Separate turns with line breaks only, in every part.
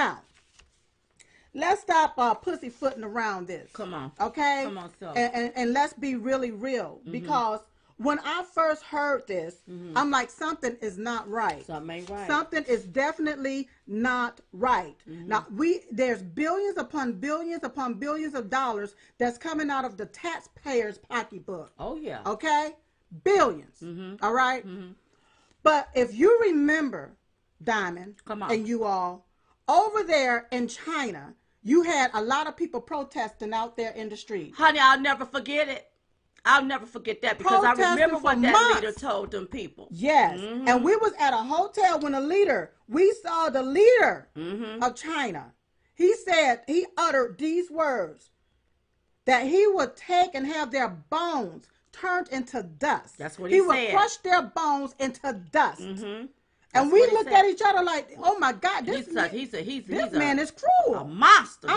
Now, let's stop pussyfooting around this.
Come on.
Okay?
Come on, so.
And let's be really real. Because when I first heard this, I'm like, something is not right.
Something ain't right.
Something is definitely not right. Now, there's billions upon billions of dollars that's coming out of the taxpayers' pocketbook.
Oh, yeah.
Okay? Billions. All right? But if you remember, Diamond,
come on,
and you all, over there in China, you had a lot of people protesting out there in the street.
Honey, I'll never forget it. I'll never forget that because I remember what that leader told them people.
Yes. And we was at a hotel when we saw the leader of China. He said, he uttered these words, that he would take and have their bones turned into dust.
That's what he said.
He would crush their bones into dust. And we looked at each other like, oh my God, this man is cruel.
A monster.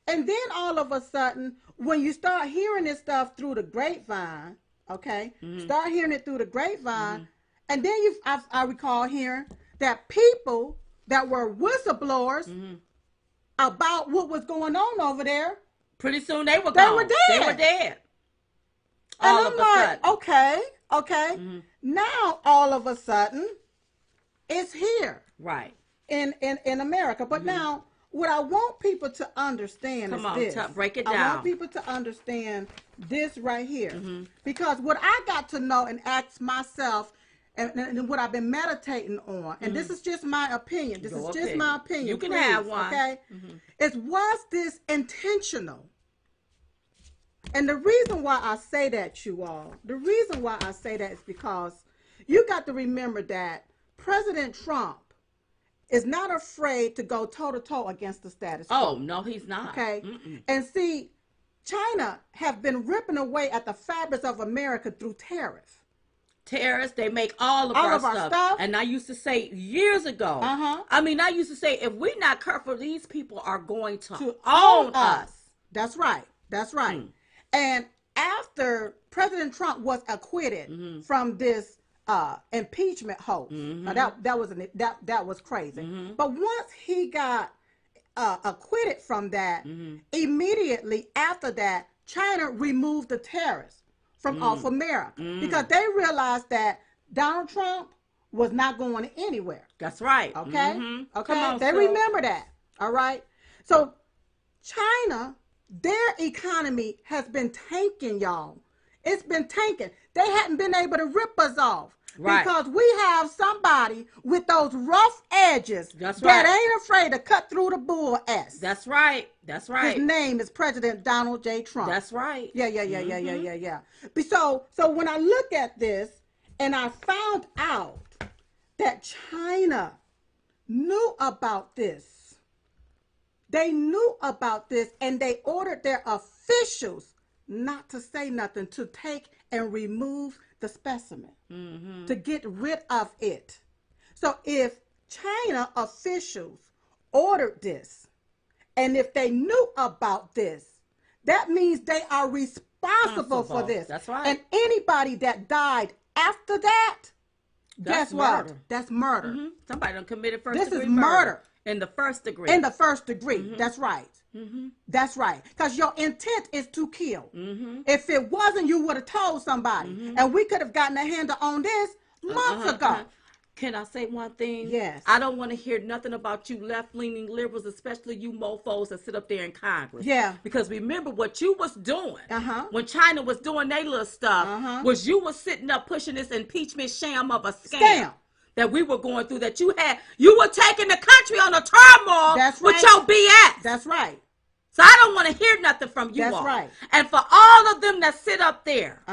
And then all of a sudden, when you start hearing this stuff through the grapevine, okay, start hearing it through the grapevine, and then I recall hearing that people that were whistleblowers about what was going on over there,
pretty soon they were gone. They were dead.
And I'm like, okay. Now all of a sudden, it's here,
right?
In America. But now, what I want people to understand is this.
Break it down.
I want people to understand this right here, because what I got to know and ask myself, and what I've been meditating on, and this is just my opinion. This is just my opinion.
You can have one.
Okay, was this intentional? And the reason why I say that, you all, is because you got to remember that President Trump is not afraid to go toe-to-toe against the status quo.
Oh, no, he's not.
Okay? And see, China have been ripping away at the fabrics of America through tariffs.
Tariffs, they make all of our stuff. And I used to say years ago, I used to say, if we're not careful, these people are going to own us.
That's right. That's right. And after President Trump was acquitted from this impeachment hoax, that was crazy. But once he got acquitted from that, immediately after that, China removed the tariffs from off America because they realized that Donald Trump was not going anywhere.
That's right.
Okay. Okay. They remember that. All right. So China, their economy has been tanking, y'all. It's been tanking. They hadn't been able to rip us off. Right. Because we have somebody with those rough edges that ain't afraid to cut through the bull S.
That's right. That's right.
His name is President Donald J. Trump.
That's right.
Yeah. So when I look at this and I found out that China knew about this, they knew about this and they ordered their officials not to say nothing, to take and remove the specimen, to get rid of it. So if China officials ordered this, and if they knew about this, that means they are responsible for this.
That's right.
And anybody that died after that, guess what?
Murder.
That's murder.
Somebody done committed first
degree
murder.
This is murder.
In the first degree.
In the first degree. That's right. That's right. Because your intent is to kill. If it wasn't, you would have told somebody. And we could have gotten a handle on this months ago.
Can I say one thing?
Yes.
I don't want to hear nothing about you left-leaning liberals, especially you mofos that sit up there in Congress.
Yeah.
Because remember what you was doing when China was doing their little stuff was you was sitting up pushing this impeachment sham of a scam. That we were going through, that you were taking the country on a turmoil with your BS.
That's right.
So I don't want to hear nothing from you all.
That's right.
And for all of them that sit up there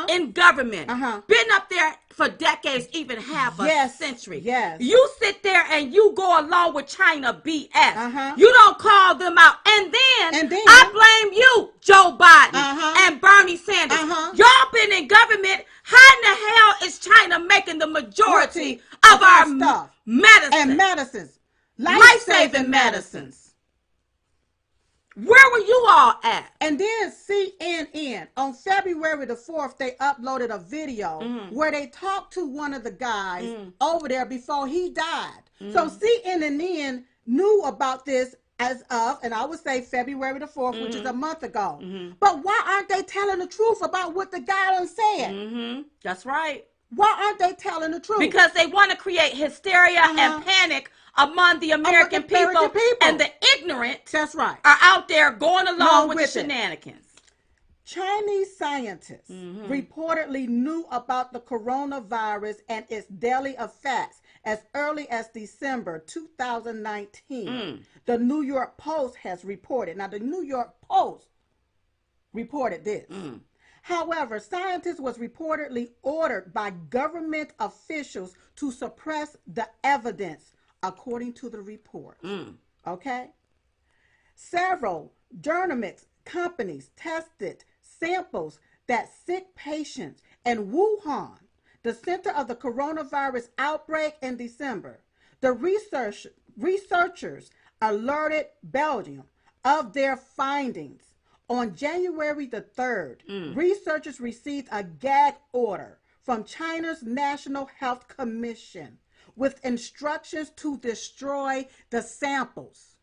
in government, been up there for decades, even half a century.
Yes.
You sit there and you go along with China BS. You don't call them out. And then I blame you, Joe Biden and Bernie Sanders. Y'all been in government. How in the hell is China making the majority of our
stuff
medicine?
And medicines. Life-saving medicines.
Where were you all at?
And then CNN, on February the 4th, they uploaded a video where they talked to one of the guys over there before he died. So CNN knew about this as of, and I would say February the 4th, which is a month ago. But why aren't they telling the truth about what the guy done said?
That's right.
Why aren't they telling the truth?
Because they want to create hysteria and panic among the American people, and the ignorant.
That's right.
Are out there going along with the shenanigans.
Chinese scientists reportedly knew about the coronavirus and its deadly effects as early as December 2019. The New York Post has reported. Now, the New York Post reported this. However, scientists was reportedly ordered by government officials to suppress the evidence, according to the report. Okay? Several genomics companies tested samples that sick patients in Wuhan, the center of the coronavirus outbreak in December. The researchers alerted Belgium of their findings. On January the 3rd, researchers received a gag order from China's National Health Commission with instructions to destroy the samples.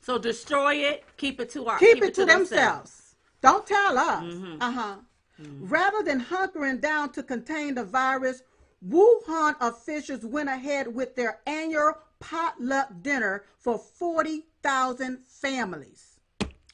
So destroy it, keep it to
themselves. Don't tell us. Rather than hunkering down to contain the virus, Wuhan officials went ahead with their annual potluck dinner for 40,000 families.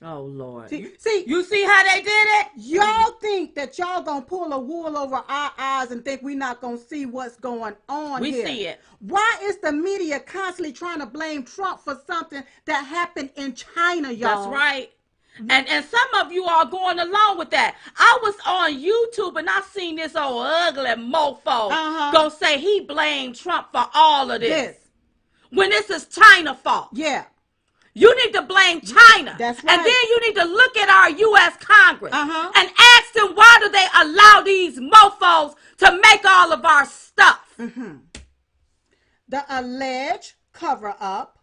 Oh, Lord.
See,
you see how they did it?
Y'all think that y'all gonna pull a wool over our eyes and think we're not gonna see what's going on here.
We see it.
Why is the media constantly trying to blame Trump for something that happened in China, y'all?
That's right. And some of you are going along with that. I was on YouTube and I seen this old ugly mofo go say he blamed Trump for all of this. When this is China's fault.
Yeah.
You need to blame China.
That's right.
And then you need to look at our U.S. Congress and ask them, why do they allow these mofos to make all of our stuff?
The alleged cover-up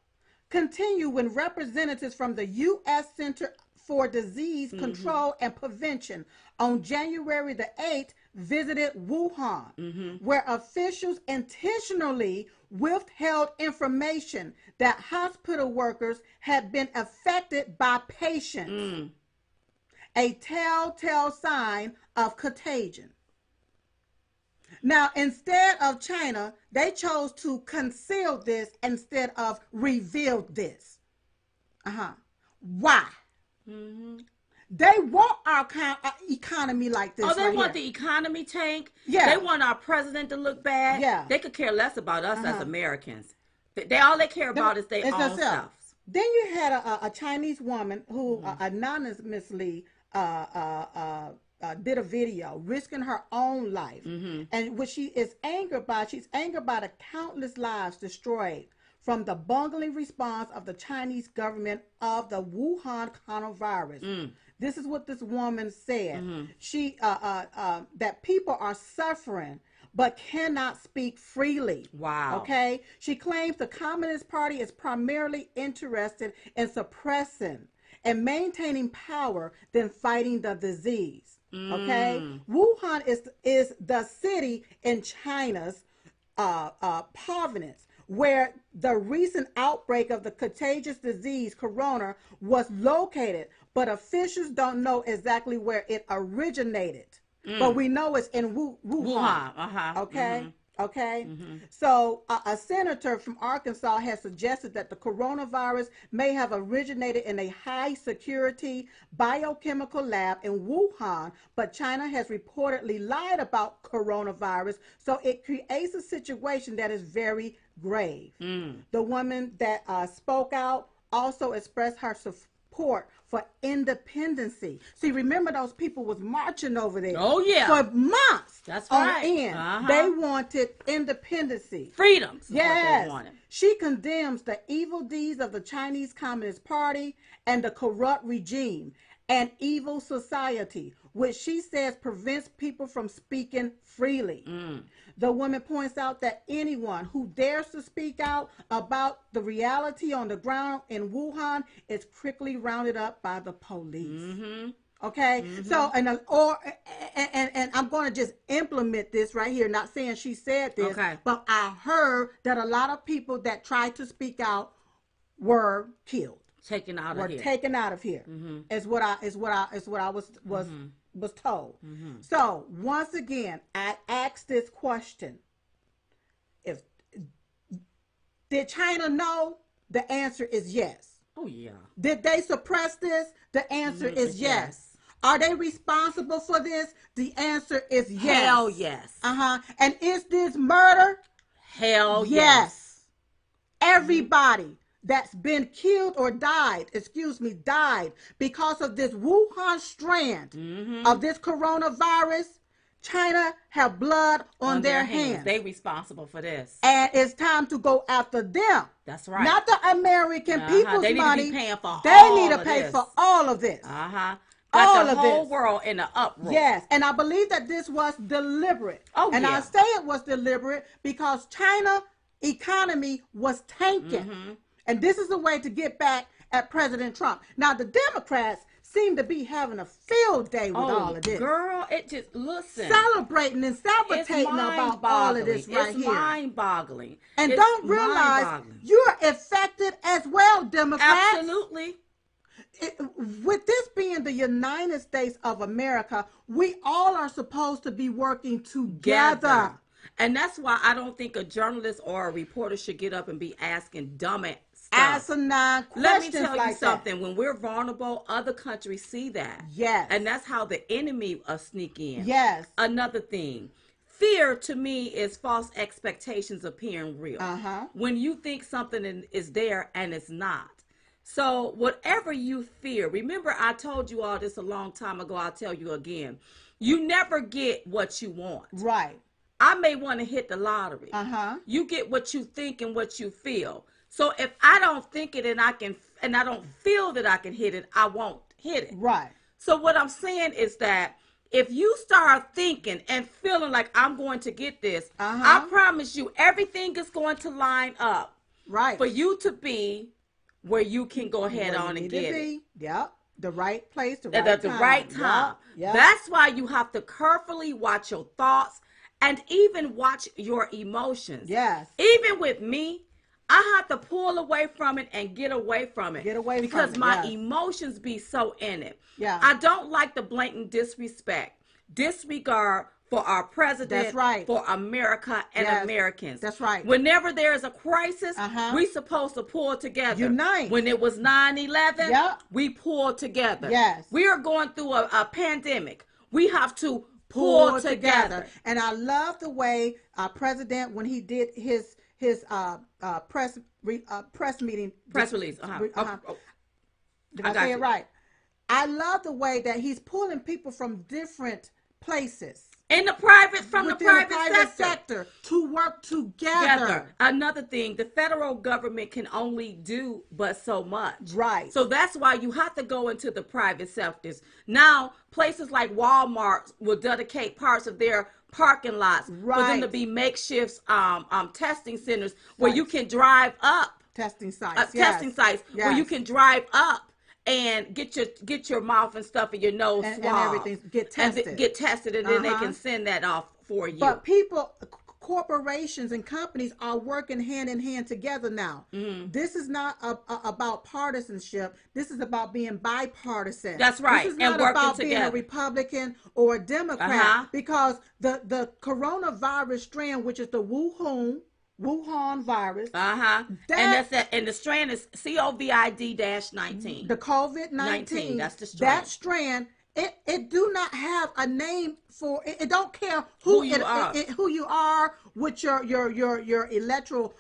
continue when representatives from the U.S. Center for Disease Control and Prevention on January the 8th visited Wuhan, where officials intentionally withheld information that hospital workers had been affected by patients, a telltale sign of contagion. Now, instead of China, they chose to conceal this instead of reveal this. Why? They want our economy like this.
Oh, they want
the
economy tank.
Yeah.
They want our president to look bad.
Yeah.
They could care less about us as Americans. All they care about is their own stuff.
Then you had a Chinese woman who anonymously did a video risking her own life. And what she is angered by, she's angered by the countless lives destroyed from the bungling response of the Chinese government of the Wuhan coronavirus. This is what this woman said. She that people are suffering but cannot speak freely.
Wow.
Okay? She claims the Communist Party is primarily interested in suppressing and maintaining power than fighting the disease. Okay? Wuhan is the city in China's province where the recent outbreak of the contagious disease corona was located, but officials don't know exactly where it originated. But we know it's in Wuhan. Okay? Okay? So a senator from Arkansas has suggested that the coronavirus may have originated in a high security biochemical lab in Wuhan, but China has reportedly lied about coronavirus, so it creates a situation that is very grave. The woman that spoke out also expressed her support for independency. See, remember those people was marching over there.
Oh, yeah.
For months.
That's
on
right.
end. They wanted independency.
Freedoms.
Yes.
What they wanted.
She condemns the evil deeds of the Chinese Communist Party and the corrupt regime and evil society, which she says prevents people from speaking freely. The woman points out that anyone who dares to speak out about the reality on the ground in Wuhan is quickly rounded up by the police. Okay, so and I'm going to just implement this right here. Not saying she said this, but I heard that a lot of people that tried to speak out were killed,
taken out of here.
Is what I was told. So once again, I asked this question: If did China know? The answer is yes.
Oh yeah.
Did they suppress this? The answer is yes. Are they responsible for this? The answer is yes.
Hell yes.
And is this murder?
Hell yes.
Everybody that's been killed or died because of this Wuhan strand of this coronavirus, China have blood on their hands.
They responsible for this.
And it's time to go after them.
That's right.
Not the American people's
they need
money.
To be paying for
they need to pay for all of this.
Got the whole world in an uproar.
Yes, and I believe that this was deliberate. And I say it was deliberate because China economy was tanking. And this is a way to get back at President Trump. Now, the Democrats seem to be having a field day with all of this.
Girl, it just, listen.
Celebrating and celebrating about all of this right here.
It's mind-boggling.
And don't realize you're affected as well, Democrats.
Absolutely.
With this being the United States of America, we all are supposed to be working together.
And that's why I don't think a journalist or a reporter should get up and be asking dumb stuff.
Asinine questions.
Let me tell
like
you something. When we're vulnerable, other countries see that.
Yes.
And that's how the enemy sneak in.
Yes.
Another thing. Fear to me is false expectations appearing real. When you think something is there and it's not. So whatever you fear, remember I told you all this a long time ago, I'll tell you again. You never get what you want.
Right.
I may want to hit the lottery. You get what you think and what you feel. So if I don't think it and I don't feel that I can hit it, I won't hit it.
Right.
So what I'm saying is that if you start thinking and feeling like I'm going to get this, I promise you everything is going to line up.
Right.
For you to be where you can go ahead on and get it.
Yep. The right place, the
right time.
Yep.
That's why you have to carefully watch your thoughts and even watch your emotions.
Yes.
Even with me, I have to pull away from it and get away from it. Because my emotions be so in it.
Yeah.
I don't like the blatant disregard for our president,
that's right,
for America and Americans.
That's right.
Whenever there's a crisis, we supposed to pull together.
Unite.
When it was 9/11, we pulled together.
Yes.
We are going through a pandemic. We have to pull together.
And I love the way President, when he did his press meeting,
press release.
Did I say it right? I love the way that he's pulling people from different places.
In the private sector
to work together.
Another thing, the federal government can only do but so much.
Right.
So that's why you have to go into the private sectors. Now, places like Walmart will dedicate parts of their parking lots for them to be makeshift testing centers where you can drive up.
Testing sites.
Testing sites where you can drive up and get your mouth and stuff and your nose swabbed.
And everything get tested.
And then they can send that off for you.
But corporations and companies are working hand in hand together now. This is not about partisanship. This is about being bipartisan.
That's right.
This is not about being a Republican or a Democrat, because the coronavirus strand, which is the Wuhan virus.
And that's that. And the strand is COVID-19.
The COVID-19.
That's the strand.
That strand. It do not have a name for it. It don't care who you are, what your electoral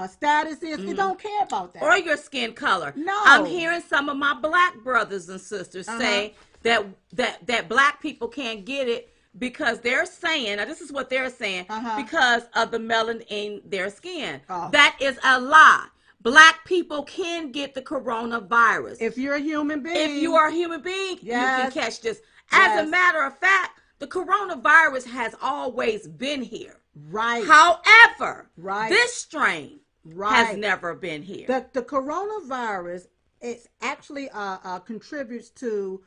status is. It don't care about that.
Or your skin color.
No.
I'm hearing some of my black brothers and sisters say that black people can't get it because they're saying, now this is what they're saying, because of the melanin in their skin. That is a lie. Black people can get the coronavirus.
If you're a human being.
If you are a human being, you can catch this. As a matter of fact, the coronavirus has always been here.
Right.
However, this strain has never been here.
The coronavirus, it actually contributes to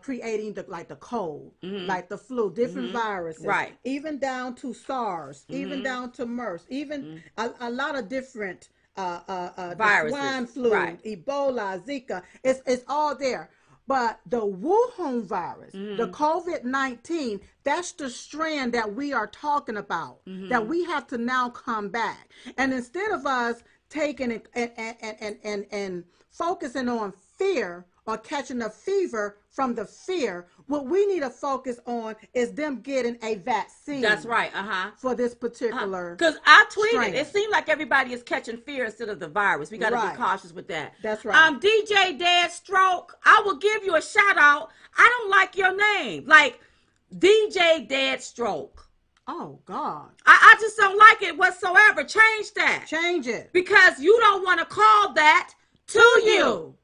creating the cold, like the flu, different viruses,
right?
Even down to SARS, even down to MERS, even a lot of different the swine flu,
right.
Ebola, Zika. It's all there. But the Wuhan virus, the COVID-19, that's the strand that we are talking about, that we have to now combat. And instead of us taking and focusing on fear or catching a fever from the fear, what we need to focus on is them getting a vaccine.
That's right.
For this particular.
Because I tweeted,
strain.
It seemed like everybody is catching fear instead of the virus. We got to be cautious with that.
That's right.
DJ Dead Stroke, I will give you a shout out. I don't like your name, like DJ Dead Stroke.
Oh God.
I just don't like it whatsoever. Change that.
Change it.
Because you don't want to call that to you.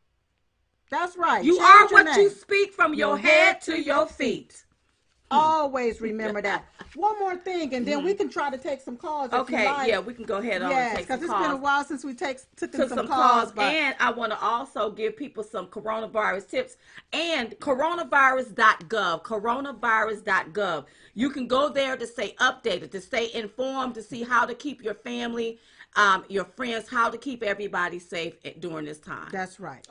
That's right.
You are what you speak from your head to your feet.
Always remember that. One more thing, and then we can try to take some calls.
Okay,
if you like.
Yeah, we can go ahead on and take some calls.
Because it's been a while since we took some calls. But...
And I want to also give people some coronavirus tips. And coronavirus.gov, coronavirus.gov. You can go there to stay updated, to stay informed, to see how to keep your family, your friends, how to keep everybody safe during this time.
That's right.